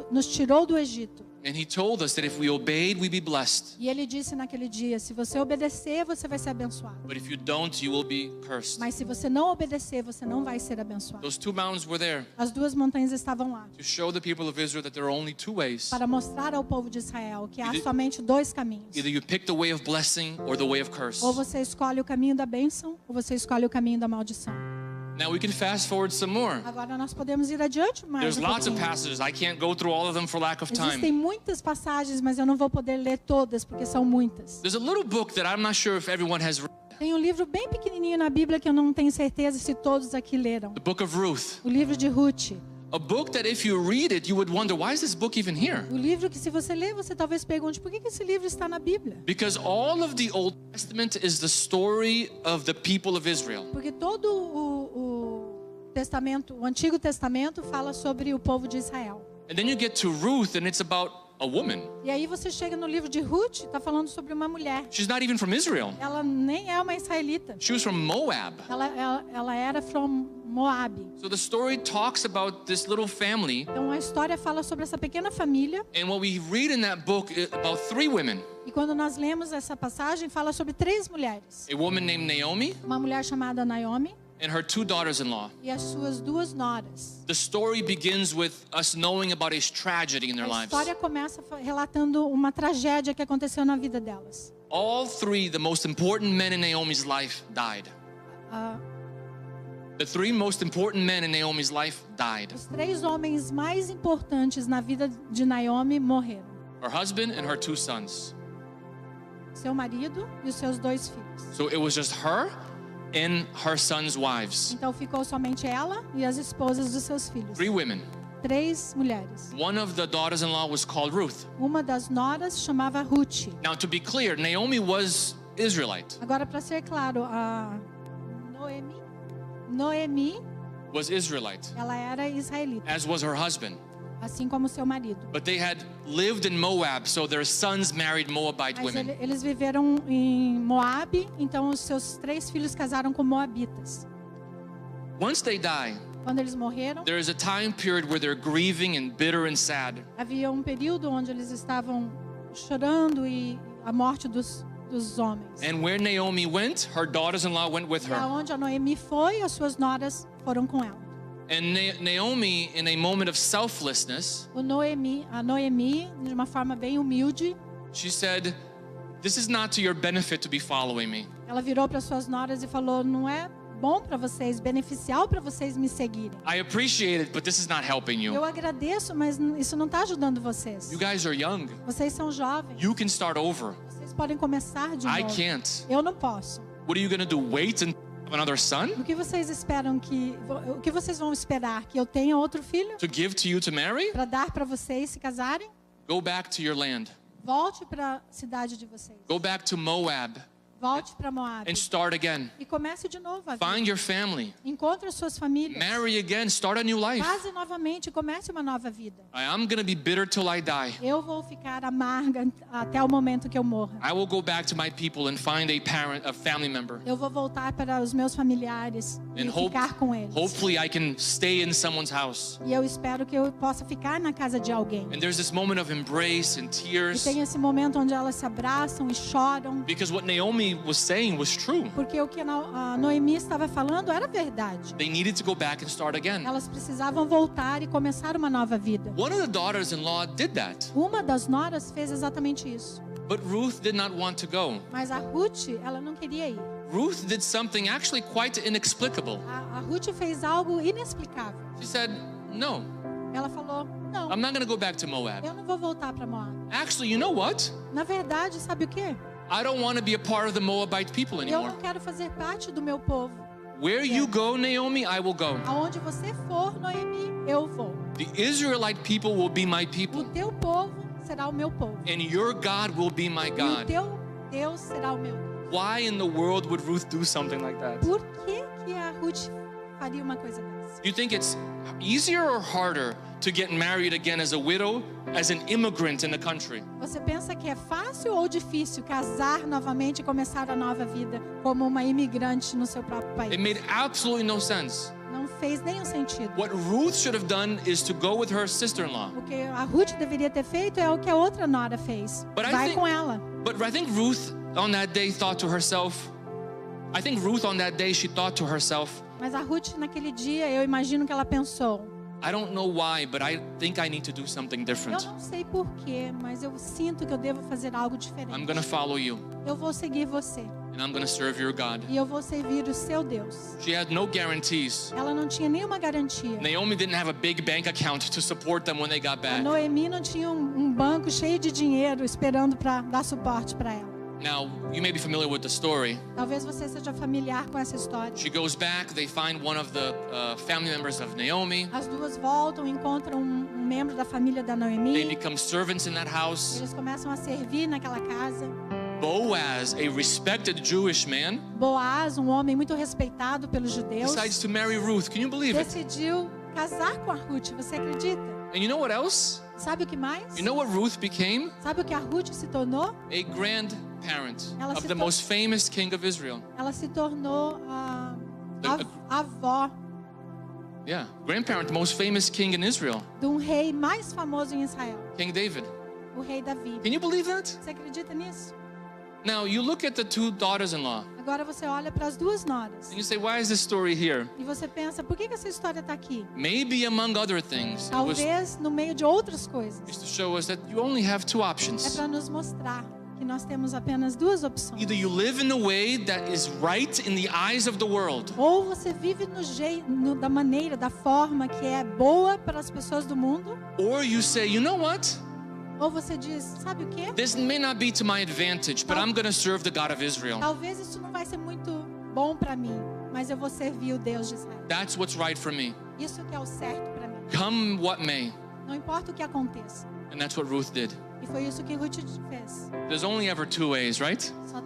nos tirou do Egito. and He told us that if we obeyed, we'd be blessed. E Ele disse naquele dia: se você obedecer, você vai ser abençoado. But if you don't, you will be cursed. Mas se você não obedecer, você não vai ser abençoado. Those two mountains were there As duas montanhas estavam lá to show the people of Israel that there are only two ways. para mostrar ao povo de Israel que há Either- somente dois caminhos. Either you pick the way of blessing or the way of curse. Ou você escolhe o caminho da bênção, ou você escolhe o caminho da maldição. Now we can fast forward some more. Agora nós podemos ir adiante mais There's lots of pouquinho. passages. I can't go through all of them for lack of Existem time. muitas passagens, mas eu não vou poder ler todas, porque são muitas. There's a little book that I'm not sure if everyone has read. Tem um livro bem pequenininho na Bíblia que eu não tenho certeza se todos aqui leram. The Book of Ruth. O livro de Ruth. A book that if you read it, you would wonder, why is this book even here? O livro que se você ler, você talvez pergunte, por que esse livro está na Bíblia? Because all of the Old Testament is the story of the people of Israel. Porque todo o Testamento, o Antigo Testamento fala sobre o povo de Israel. And then you get to Ruth and it's about a woman. E aí você chega no livro de Ruth, está falando sobre uma mulher. She's not even from Israel. Ela nem é uma israelita. She was from Moab. Ela era from Moab. So the story talks about this little family. Então a história fala sobre essa pequena família. And what we read in that book is about 3 women. E quando nós lemos essa passagem, fala sobre 3 mulheres. A woman named Naomi Uma mulher chamada Naomi and her 2 daughters-in-law. e as suas 2 noras. The story begins with us knowing about a tragedy in their A lives. história começa relatando uma tragédia que aconteceu na vida delas. All 3, the most important men in Naomi's life, died. Ah, The 3 most important men in Naomi's life died. os 3 homens mais importantes na vida de Naomi morreram. Her husband and her 2 sons. Seu marido e os seus 2 filhos. So it was just her and her sons' wives. Então ficou somente ela e as esposas dos seus filhos. 3 women. 3 mulheres. One of the daughters-in-law was called Ruth. Uma das noras chamava Ruth. Now to be clear, Naomi was Israelite. Agora, para ser claro, a Noemi, Was Israelite, ela era israelita, as was her husband. assim como seu marido. But they had lived in Moab, so their sons married Moabite Mas women. eles viveram em Moabe, então os seus 3 filhos casaram com moabitas. Once they die, Quando eles morreram, there is a time period where they're grieving and bitter and sad. havia um período onde eles estavam chorando e a morte dos homens. And where Naomi went, her daughters-in-law went with E her. aonde a Noemi foi, as suas noras foram com ela. And Naomi, in a moment of selflessness, A Noemi, de uma forma bem humilde, she said, "This is not to your benefit to be following me. ela virou para suas noras e falou: não é bom para vocês, beneficial para vocês me seguirem. I appreciate it, but this is not helping Eu you. agradeço, mas isso não está ajudando vocês. You guys are young. Vocês são jovens. You can start over. Vocês podem começar de I novo. can't. Eu não posso. What are you going to do? Wait and have another son O que vocês esperam o que vocês vão esperar que eu tenha outro filho to give to you to marry? para dar para vocês se casarem? Go back to your land. Volte para a cidade de vocês. Go back to Moab Volte para Moab and start again. e comece de novo a vida. Find your family. Encontre as suas famílias. Marry again. Start a new life. Case novamente e comece uma nova vida. I'm going to be bitter till I die. Eu vou ficar amarga até o momento que eu morra. I will go back to my people and find a family member. Eu vou voltar para os meus familiares e And ficar com eles. hopefully I can stay in someone's house. E eu espero que eu possa ficar na casa de alguém. And there's this moment of embrace and E tears. tem esse momento onde elas se abraçam e choram. Because what Naomi was saying was true. Porque o que a Noemi estava falando era verdade. They needed to go back and start again. Elas precisavam voltar e começar uma nova vida. One of the daughters-in-law did that. Uma das noras fez exatamente isso. But Ruth did not want to go. Mas a Ruth, ela não queria ir. Ruth did something actually quite inexplicable. A Ruth fez algo inexplicável. She said, "No, Ela falou: não, I'm not going to go back to Moab. eu não vou voltar para Moab. Actually, you know what? Na verdade, sabe o quê? I don't want to be a part of the Moabite people Eu anymore. não quero fazer parte do meu povo. Where you go, Naomi, I will go. Aonde você for, Noemi, eu vou. The Israelite people will be my O people, teu povo será o meu povo. and your God will be my E o God." teu Deus será o meu Deus. Why in the world would Ruth do something like that? Por que a Ruth faria uma coisa dessa? Do you think it's easier or harder to get married again as a widow, as an immigrant in the country? Você pensa que é fácil ou difícil casar novamente e começar a nova vida como uma imigrante no seu próprio país? It made absolutely no sense. Não fez nenhum sentido. What Ruth should have done is to go with her sister-in-law. O que a Ruth deveria ter feito é o que a outra nora fez. But I Vai think- com ela. But I think Ruth on that day thought to herself, she thought to herself, Mas a Ruth naquele dia, eu imagino que ela pensou: I don't know why, but I think I need to do something eu different. não sei porquê, mas eu sinto que eu devo fazer algo I'm diferente. going to follow you. Eu vou seguir você. and I'm going to serve your God. e eu vou servir o seu Deus. She had no guarantees. Ela não tinha nenhuma garantia. Naomi didn't have a big bank account to support them when they got A back. Noemi não tinha um banco cheio de dinheiro esperando para dar suporte para ela. Now, you may be familiar with the story. Talvez você seja familiar com essa história. She goes back, they find one of the family members of Naomi. As duas voltam, encontram um membro da família da They Noemi. become servants in that house. Eles começam a servir naquela casa. Boaz, a respected Jewish man, Boaz, um homem muito respeitado pelos judeus, decides to marry Ruth. Can you believe it? decidiu casar com a Ruth. Você acredita? And you know what else? Sabe o que mais? You know what Ruth became? Sabe o que a Ruth se tornou? A grandparent Ela of se the tor- most famous king of Israel. Ela se tornou a The- avó Yeah, grandparent, the most famous king in Israel, de um rei mais famoso em Israel, King David. o rei Davi. Can you believe that? Você acredita nisso? Now, you look at the two daughters-in-law Agora você olha para as duas noras and you say, why is this story here? e você pensa, por que essa história está aqui? Maybe among other things, it was Talvez no meio de outras coisas. just to show us that you only have two É options. para nos mostrar que nós temos apenas duas opções. Either you live in a way that is right in the eyes of the world, Ou você vive da maneira, da forma que é boa para as pessoas do mundo, or you say, you know what? ou você diz, sabe o quê? This may not be to my advantage, but I'm going to serve the God of Israel. Talvez isso não vai ser muito bom para mim, mas eu vou servir o Deus de Israel. That's what's right for me. Isso que é o certo para mim. Come what may. Não importa o que aconteça. And that's what Ruth did. E foi isso que Ruth fez. There's only ever two ways, right?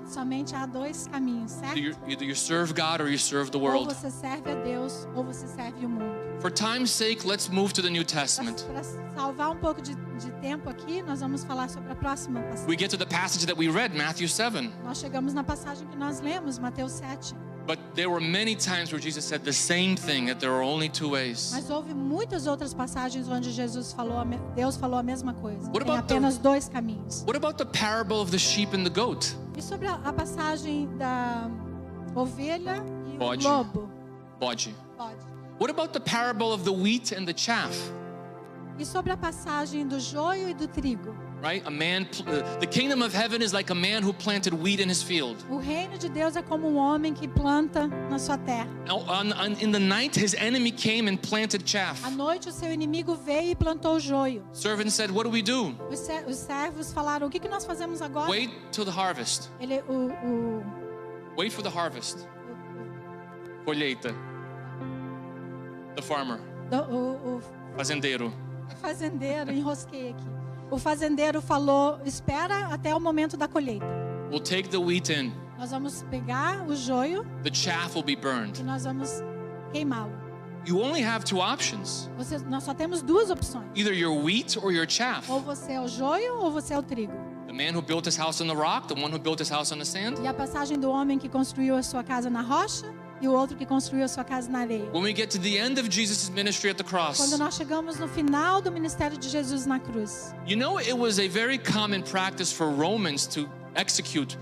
Somente há dois caminhos, certo? Either you serve God or you serve the Ou world. você serve a Deus, ou você serve o mundo. For time's sake, let's move to the New Testament. Para salvar um pouco de tempo aqui, nós vamos falar sobre a próxima passagem. We get to the passage that we read, Matthew 7. Nós chegamos na passagem que nós lemos, Mateus 7. But there were many times where Jesus said the same thing, that there are only two ways. Mas houve muitas outras passagens onde Deus falou a mesma coisa. What Tem about apenas dois caminhos. What about the parable of the sheep and the goat? E sobre a passagem da ovelha e Bode. o lobo? Bode. Pode. What about the parable of the wheat and the chaff? E sobre a passagem do joio e do trigo? Right? The kingdom of heaven is like a man who planted wheat in his field. O reino de Deus é como um homem que planta na sua terra. Now, in the night, his enemy came and planted chaff. À noite o seu inimigo veio e plantou o joio. Servant said, "What do we do? Os servos falaram: o que nós fazemos agora? Wait till the harvest. O Wait for the harvest." Colheita. The farmer. o Fazendeiro. fazendeiro, enrosquei aqui. O fazendeiro falou: espera até o momento da colheita. We'll take the wheat in. Nós vamos pegar o joio The chaff will be burned. e nós vamos queimá-lo. You only have two options. Nós só temos duas opções. Either you're wheat or you're chaff. Ou você é o joio ou você é o trigo. The man who built his house on the rock, the one who built his house on the sand. E a passagem do homem que construiu a sua casa na rocha e o outro que construiu a sua casa na areia. When we get to the end of Jesus' ministry at the Quando cross, nós chegamos no final do ministério de Jesus na cruz, you know it was a very common practice for Romans to execute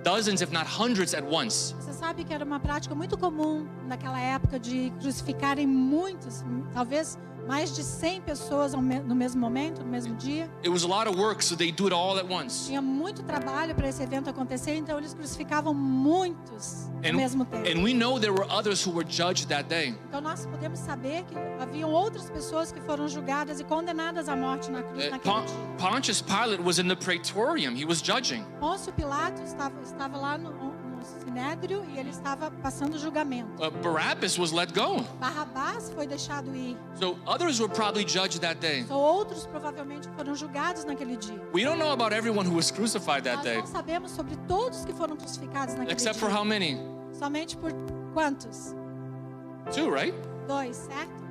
dozens, if not hundreds, at once. você sabe que era uma prática muito comum naquela época de crucificarem muitos, talvez mais de 100 pessoas no mesmo momento, no mesmo dia. It was a lot of work, so they do it all at once. Tinha muito trabalho para esse evento acontecer, então eles crucificavam muitos ao mesmo tempo. And we know there were others who were judged that day. Então nós podemos saber que haviam outras pessoas que foram julgadas e condenadas à morte na cruz naquele dia. Pontius Pilate was in the praetorium. He was judging. Pôncio Pilatos estava lá no Sinédrio e ele estava passando julgamento. Barabbas was let go. Barrabás foi deixado ir. So others were probably judged that day. Então outros provavelmente foram julgados naquele dia. We don't know about everyone who was crucified that Nós day. não sabemos sobre todos que foram crucificados naquele Except dia. for how many? Somente por quantos? 2, right? 2, certo?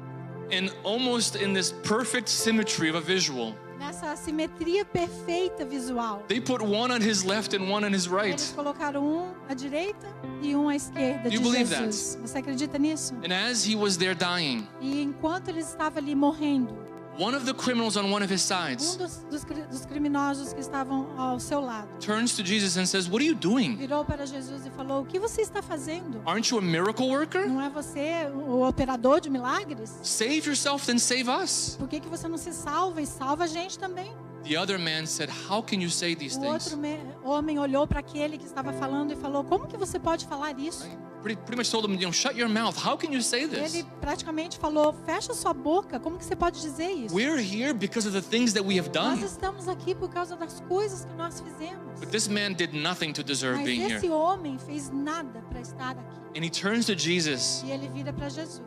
And almost in this perfect symmetry of a visual, Nessa simetria perfeita visual. they put one on his left and one on his right. Eles colocaram um à direita e um à esquerda de You believe Jesus. Você acredita nisso? And as he was there dying, E enquanto ele estava ali morrendo, one of the criminals on one of his sides dos criminosos que estavam ao seu lado turns to Jesus and says, "What are you doing? virou para Jesus e falou: o que você está fazendo? Aren't you a miracle worker? Não é você o operador de milagres? Save yourself, then save us." Por que você não se salva e salva a gente também? The other man said, "How can you say these O things?" outro homem olhou para aquele que estava falando e falou: como que você pode falar isso? Pretty much told him, shut your mouth. How can you say this? Ele praticamente falou: fecha sua boca, como que você pode dizer isso? We're here because of the things that we have Nós done. estamos aqui por causa das coisas que nós fizemos. But this man did nothing to deserve Mas being esse here. homem fez nada para estar aqui. And he turns to Jesus E ele vira para Jesus.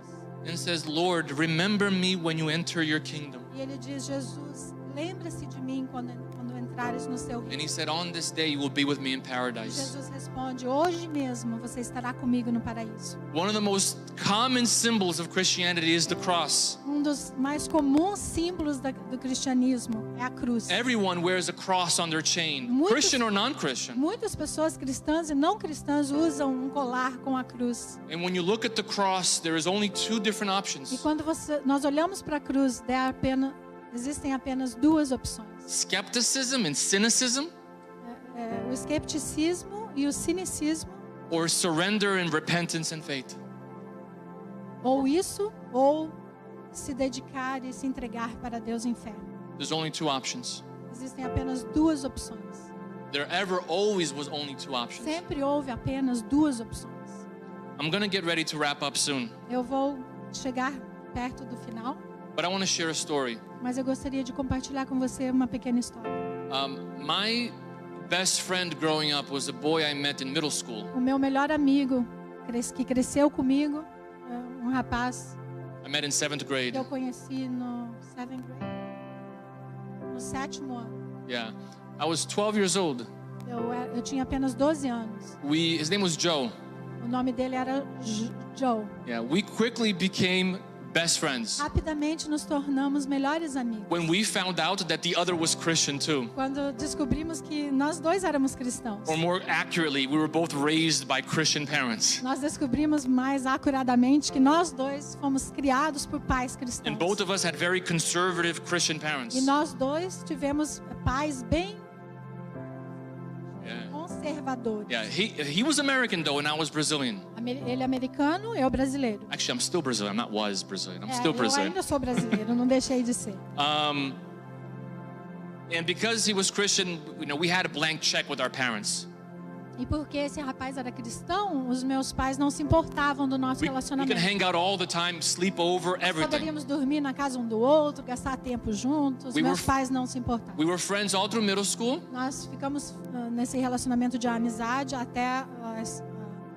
and says, "Lord, remember me when you enter your kingdom." E ele diz: Jesus, lembre-se de mim quando entrares no seu And reino. he said, "On this day you will be with me in paradise." Jesus responde: hoje mesmo você estará comigo no paraíso. One of the most common symbols of Christianity is the cross. Dos mais comuns símbolos do cristianismo é a cruz. Everyone wears a cross on their chain, Muitos- Christian or non-Christian. Muitas pessoas cristãs e não cristãs usam um colar com a cruz. And when you look at the cross, there is only two different E options: quando nós olhamos para a cruz, existem apenas duas opções: skepticism and cynicism, o escepticismo e o cinicismo, or surrender and repentance and faith. ou isso, ou se dedicar e se entregar para Deus em fé. There's only two options. Existem apenas duas opções. There ever always was only two options. Sempre houve apenas duas opções. I'm going to get ready to wrap up soon, Eu vou chegar perto do final, but I want to share a story. mas eu gostaria de compartilhar com você uma pequena história. My best friend growing up was a boy I met in middle school. O meu melhor amigo, que cresceu comigo, um rapaz I met in 7th grade. que eu conheci no 7th grade, no 7º ano. Yeah. I was 12 years old. Eu tinha apenas 12 anos. His name was Joe. O nome dele era Joe. Yeah, we quickly became best friends Rapidamente nos tornamos melhores amigos. when we found out that the other was Christian too. Quando descobrimos que nós dois éramos cristãos. Or more accurately, we were both raised by Christian parents. Nós descobrimos mais acuradamente que nós dois fomos criados por pais cristãos. And both of us had very conservative Christian E parents. nós dois tivemos pais bem Yeah. conservadores. Yeah, he was American though, and I was Brazilian. Ele é americano, eu brasileiro. Actually, I'm still Brazilian. I'm not was Brazilian. I'm still Eu Brazilian. ainda sou brasileiro, não deixei de ser. And because he was Christian, we had a blank check with our parents. E porque esse rapaz era cristão, os meus pais não se importavam do nosso We could relacionamento. hang out all the time, sleep over, Nós everything. poderíamos dormir na casa um do outro, gastar tempo juntos. We Meus were- pais não se importavam. We were friends all through middle school. Nós ficamos nesse relacionamento de amizade até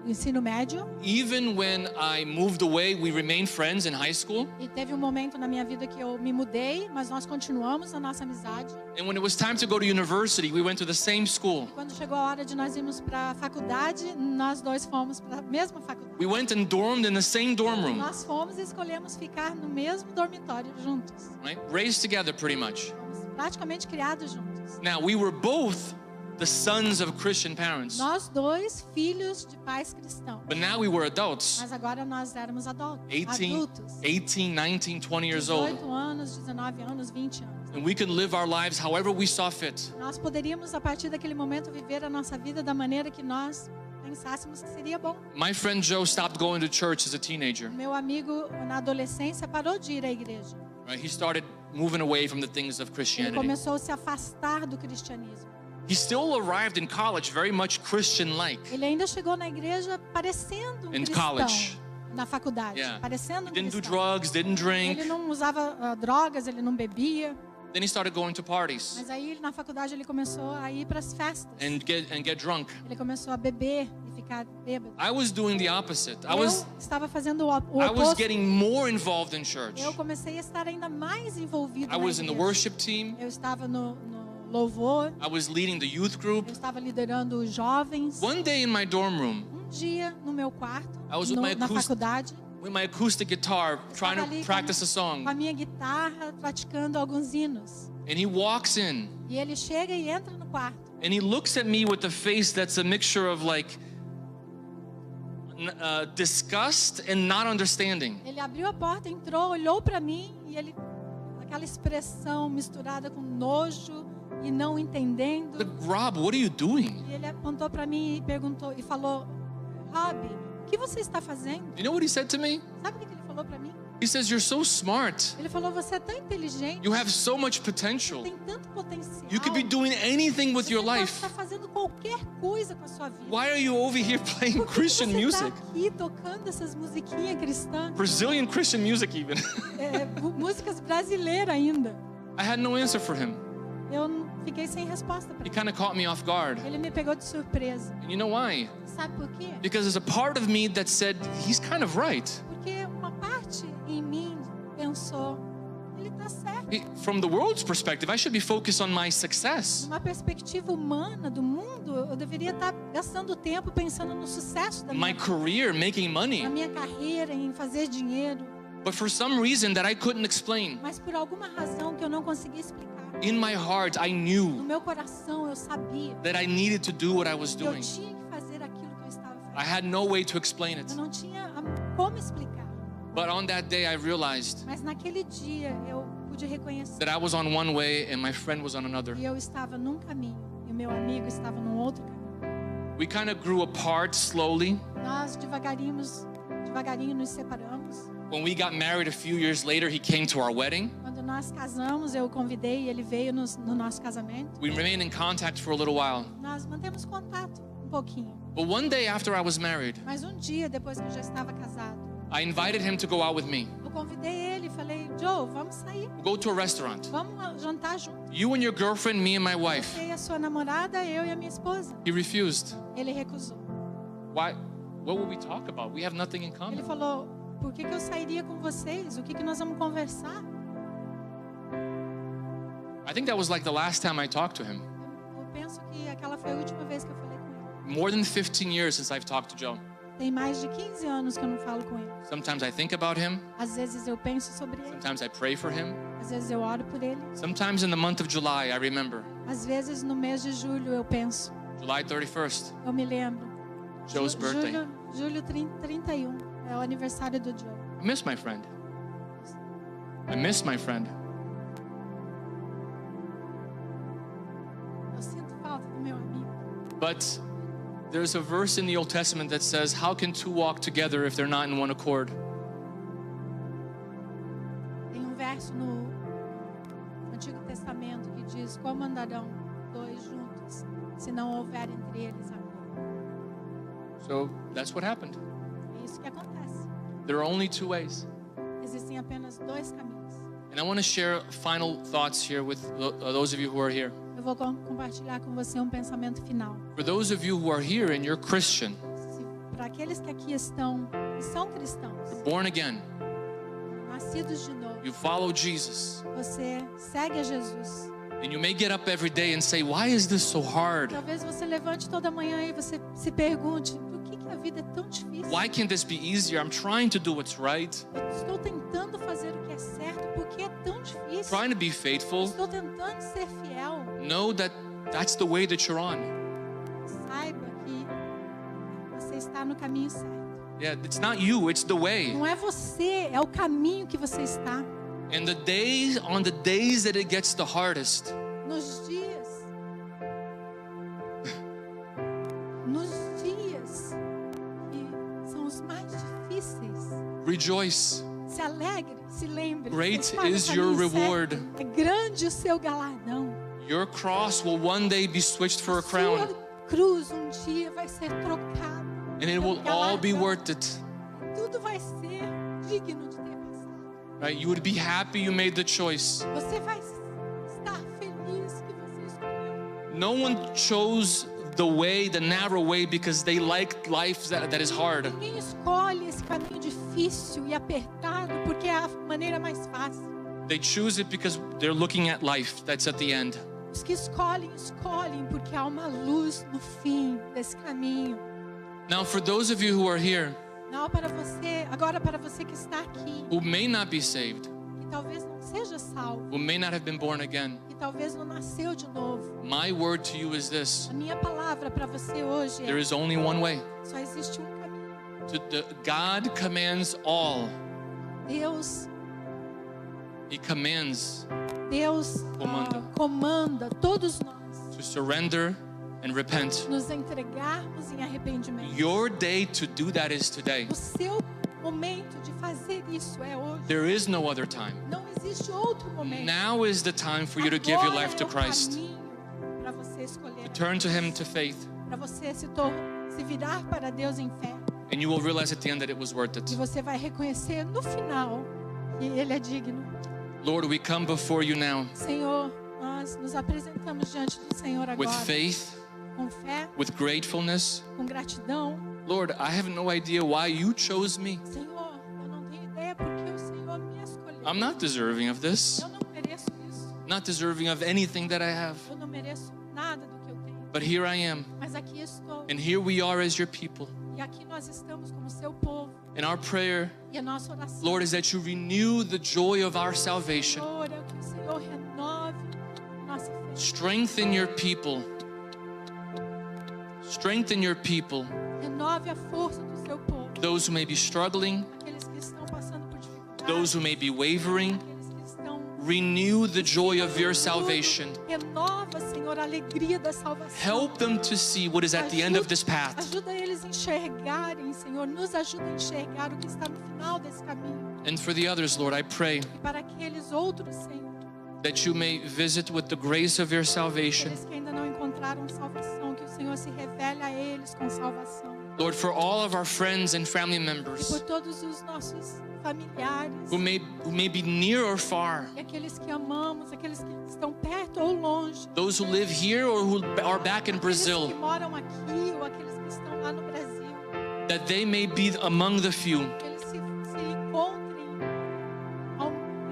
o ensino médio. Even when I moved away, we remained friends in high school. E teve um momento na minha vida que eu me mudei, mas nós continuamos a nossa amizade. And when it was time to go to university, we went to the same school. Quando chegou a hora de nós irmos para a faculdade, nós dois fomos para a mesma faculdade. We went and dormed in the same dorm room, Nós fomos e escolhemos ficar no mesmo dormitório juntos. right? Raised together pretty much. Fomos praticamente criados juntos. Now, we were both the sons of Christian parents, Nós dois, filhos de pais cristãos. but now we were adults, Mas agora nós éramos adultos. 18, 19, 20 years old. 18 anos, 19 anos, 20 anos. And we could live our lives however we saw fit. Nós poderíamos, a partir daquele momento, viver a nossa vida da maneira que nós pensássemos que seria bom. My friend Joe stopped going to church as a teenager. Meu amigo, na adolescência, parou de ir à igreja. Right? He started moving away from the things of Ele Christianity. começou a se afastar do cristianismo. He still arrived in college very much Christian-like. Ele ainda chegou na igreja parecendo um In cristão. college. Na faculdade, Yeah. parecendo He um didn't do cristão. drugs, didn't drink. Ele não usava drogas, ele não bebia. Then he started going to parties Mas aí, na faculdade, ele começou a ir para as festas. and get drunk. Ele começou a beber e ficar bêbado. I was doing the opposite. I Eu was estava fazendo o I was oposto. getting more involved in church. Eu comecei a estar ainda mais envolvido I na was in the igreja. worship team. Eu estava no louvor. I was leading the youth group. Eu estava liderando os jovens. One day in my dorm room, Um dia, no meu quarto, I was with my na acoustic- faculdade, with my acoustic guitar, trying estava ali to practice a song. com a minha guitarra, praticando alguns hinos. And he walks in E ele chega e entra no quarto. and he looks at me with a face that's a mixture of like disgust and not understanding. Ele abriu a porta, entrou, olhou para mim e ele, aquela expressão misturada com nojo e não entendendo. Like, Rob, what are you doing? E ele apontou para mim e perguntou e falou: Rob, o que você está fazendo? You know what he said to me? Sabe o que ele falou para mim? He says, you're so smart. Ele falou, você é tão inteligente. You have so much potential. Tem tanto potencial. You could be doing anything with your Você life. pode estar fazendo qualquer coisa com a sua vida. Why are you over here playing Por que Christian você music? tá aqui tocando essas musiquinhas cristãs? Brazilian Christian music even. Músicas brasileiras ainda. I had no answer for him. Eu fiquei sem resposta para He ele. kind of caught me off guard. Ele me pegou de surpresa. And you know why? Sabe por quê? Because there's a part of me that said, he's kind of right. Porque uma parte em mim pensou, ele está certo. From the world's perspective, I should be focused on my success. Numa perspectiva humana do mundo, eu deveria estar gastando tempo pensando no sucesso da My minha, career, making money. na minha carreira, em fazer dinheiro. But for some reason that I couldn't explain, Mas por alguma razão que eu não conseguia explicar, in my heart, I no knew meu coração eu sabia that I needed to do what I was que eu doing. tinha que fazer aquilo que eu estava I fazendo. had no way to explain it. Eu não tinha como explicar. But on that day, I realized Mas naquele dia eu pude reconhecer that I was on one way and my friend was on another. que eu estava num caminho e o meu amigo estava num outro caminho. We kind of grew apart slowly. Nós devagarinho nos separamos. When we got married a few years later, he came to our wedding. Quando nós casamos, eu o convidei e ele veio no nosso casamento. We remained in contact for a little while. Nós mantemos contato um pouquinho. But one day after I was married, Mas um dia, depois que eu já estava casado, I invited him to go out with me. eu convidei ele e falei, Joe, vamos sair. We'll go to a restaurant. Vamos jantar juntos. You and your girlfriend, me and my wife. Você e a sua namorada, eu e a minha esposa. He refused. Ele recusou. Why? What will we talk about? We have nothing in Ele common. falou, por que eu sairia com vocês? O que nós vamos conversar? I think that was like the last time I talked to him. Eu penso que aquela foi a última vez que eu falei com ele. More than 15 years since I've talked to Joe. Tem mais de 15 anos que eu não falo com ele. Sometimes I think about him. Às vezes eu penso sobre ele. Sometimes I pray for him. Às vezes eu oro por ele. Sometimes in the month of July, I remember. Às vezes no mês de julho eu penso. July 31st, Eu me lembro. Joe's birthday. Julho 31 é o aniversário do Joe. I miss my friend. I miss my friend. Eu sinto falta do meu amigo. But there's a verse in the Old Testament that says, how can two walk together if they're not in one accord? Tem um verso no Antigo Testamento que diz: como andarão dois juntos se não houver entre eles amor? So that's what happened. É isso que acontece. There are only two ways. Existem apenas dois caminhos. And I want to share final thoughts here with those of you who are here. Eu vou compartilhar com você um pensamento final. For those of you who are here and you're Christian, Para aqueles que aqui estão e são cristãos, born again, nascidos de novo, you follow Jesus, você segue a Jesus. and you may get up every day and say, why is this so hard? Talvez você levante toda manhã e você se pergunte: por que a vida é tão difícil? Why can't this be easier? I'm trying to do what's right, Eu estou tentando fazer o que é certo, por que é tão difícil? trying to be faithful. Estou tentando ser fiel. Know that that's the way that you're on. Saiba que você está no caminho certo. Yeah, it's not you, it's the way. Não é você, é o caminho que você está. And on the days that it gets the hardest, Nos dias que são os mais difíceis, rejoice. se alegre, se lembre. Great você está no is caminho your certo. reward. É grande o seu galardão. Your cross will one day be switched for a A crown, sua cruz um dia vai ser trocada. and it will all be worth it. Tudo vai ser digno de ter passado. Right? You would be happy you made the choice. Você vai estar feliz que você escolheu. No one chose the narrow way because they liked life that is hard. Ninguém escolhe esse caminho difícil e apertado porque é a maneira mais fácil. They choose it because they're looking at life that's at the end. Os que escolhem porque há uma luz no fim desse caminho. Now, for those of you who are here Não agora para você que está aqui, who may not be saved, que talvez não seja salvo, who may not have been born again, que talvez não nasceu de novo. my word to you is this: A minha palavra para você hoje there é: is only one way. só existe um caminho. God commands all. Deus He commands comanda todos nós to surrender and repent. nos entregarmos em arrependimento. Your day to do that is today. O seu momento de fazer isso é hoje. There is no other time. Não existe outro momento. Now is the time for you to give your life to Christ. Para você escolher, Turn to Him to faith, para você se virar para Deus em fé. and you will realize at the end that it was worth E it. você vai reconhecer no final que Ele é digno. Lord, we come before you now Senhor, nós nos apresentamos diante do Senhor with agora faith, com fé, with gratefulness. com gratidão. Lord, I have no idea why you chose me. Senhor, eu não tenho ideia porque o Senhor me escolheu. I'm not deserving of this, Eu não mereço isso. not deserving of anything that I have. Eu não mereço nada do que eu tenho. But here I am, Mas aqui estou. and here we are as your people. E aqui nós estamos como seu povo. And our prayer, E a nossa oração, Lord, is that you renew the joy of our salvation. Senhor, é que o Senhor renove nossa fé. Strengthen your people. Strengthen your people, Renove a força do seu povo. those who may be struggling, Aqueles que estão passando por dificuldades. those who may be wavering. Aqueles que estão... Renew the joy of your salvation. Renova, Senhor, a alegria da salvação. Help them to see what is at the end of this path. Ajuda eles a enxergarem, Senhor. Nos ajuda a enxergar o que está no final desse caminho. And for the others, Lord, I pray E para aqueles outros, Senhor, that you may visit with the grace of your salvation. aqueles que ainda não encontraram salvação, que o Senhor se revele a eles com salvação. Lord, for all of our friends and family E por members todos os nossos familiares, who may be near or far, e aqueles que amamos, aqueles que estão perto ou longe, those who live here or who are back in aqueles que Brazil, moram aqui ou aqueles que estão lá no Brasil, that they may be among the few. que eles se encontrem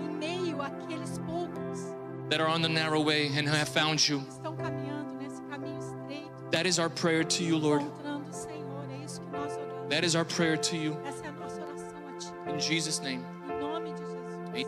em meio àqueles poucos That are on the narrow way and have found you. que estão caminhando nesse caminho estreito, That is our prayer to you, Lord. encontrando o Senhor. É isso que nós oramos. That is our prayer to you. Essa é a nossa oração a Ti. In Jesus' name. Em nome de Jesus. Amen.